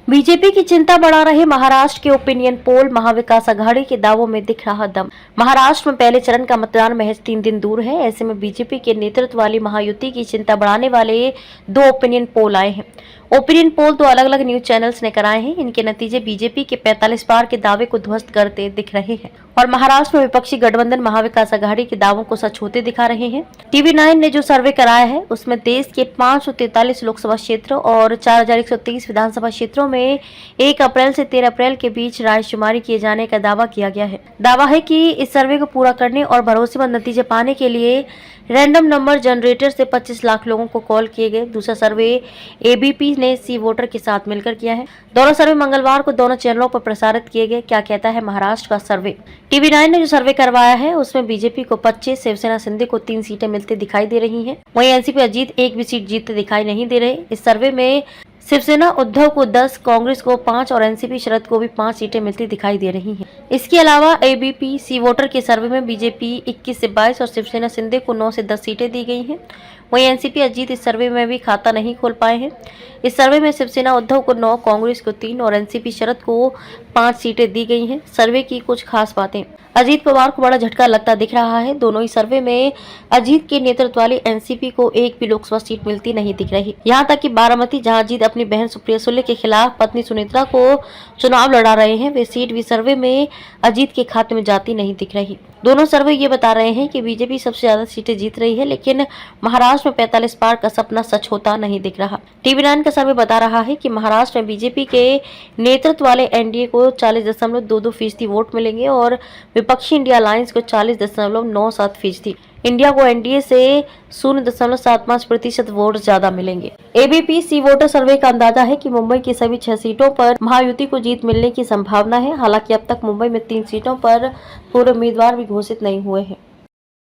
BJP की चिंता बढ़ा रहे महाराष्ट्र के ओपिनियन पोल, महाविकास अघाड़ी के दावों में दिख रहा दम। महाराष्ट्र में पहले चरण का मतदान महज 3 दिन दूर है। ऐसे में बीजेपी के नेतृत्व वाली महायुति की चिंता बढ़ाने वाले 2 ओपिनियन पोल आए हैं। ओपिनियन पोल 2 अलग-अलग न्यूज चैनल्स ने कराए हैं। इनके नतीजे बीजेपी के 45 पार के दावे को ध्वस्त करते दिख रहे हैं और महाराष्ट्र में विपक्षी गठबंधन महाविकास अघाड़ी के दावों को सच होते दिखा रहे हैं। TV9 ने जो सर्वे कराया है उसमें देश के 543 लोकसभा क्षेत्र और 4130 विधानसभा क्षेत्रों में 1 अप्रैल से 13 अप्रैल के बीच रायशुमारी किए जाने का दावा किया गया है। दावा है कि इस सर्वे को पूरा करने और भरोसेमंद नतीजे पाने के लिए रैंडम नंबर जनरेटर से 25 लाख लोगों को कॉल किए गए। दूसरा सर्वे ABP ने सी वोटर के साथ मिलकर किया है। दोनों सर्वे मंगलवार को दोनों चैनलों पर प्रसारित किए गए। क्या कहता है महाराष्ट्र का सर्वे? TV9 ने जो सर्वे करवाया है उसमें बीजेपी को 25, शिवसेना शिंदे को 3 सीटें मिलती दिखाई दे रही हैं। वहीं एनसीपी अजीत 1 भी सीट जीतते दिखाई नहीं दे रहे। इस सर्वे में शिवसेना उद्धव को 10, कांग्रेस को 5 और एनसीपी शरद को भी 5 सीटें मिलती दिखाई दे रही हैं। इसके अलावा ABP सी वोटर के सर्वे में बीजेपी 21 से 22 और शिवसेना शिंदे को 9 से 10 सीटें दी गई हैं। वहीं एनसीपी अजीत इस सर्वे में भी खाता नहीं खोल पाए हैं। इस सर्वे में शिवसेना उद्धव को 9, कांग्रेस को 3 और एनसीपी शरद को 5 सीटें दी गई हैं। सर्वे की कुछ खास बातें। अजीत पवार को बड़ा झटका लगता दिख रहा है। दोनों ही सर्वे में अजीत के नेतृत्व वाली एनसीपी को 1 भी लोकसभा सीट मिलती नहीं दिख रही। यहाँ तक कि बारामती, जहाँ अजीत अपनी बहन सुप्रिया सुले के खिलाफ पत्नी सुनेत्रा को चुनाव लड़ा रहे हैं, वे सीट भी सर्वे में अजीत के खाते में जाती नहीं दिख रही। दोनों सर्वे ये बता रहे हैं कि बीजेपी सबसे ज्यादा सीटें जीत रही है, लेकिन महाराष्ट्र में 45 पार का सपना सच होता नहीं दिख रहा। TV9 का सर्वे बता रहा है कि महाराष्ट्र में बीजेपी के नेतृत्व वाले एनडीए को 40.22% वोट मिलेंगे और विपक्षी इंडिया अलायंस को 40.97% इंडिया को एनडीए से 0.75% वोट ज्यादा मिलेंगे। ABP सी वोटर सर्वे का अंदाजा है कि मुंबई की सभी 6 सीटों पर महायुति को जीत मिलने की संभावना है। हालांकि अब तक मुंबई में 3 सीटों पर पूर्व उम्मीदवार भी घोषित नहीं हुए हैं।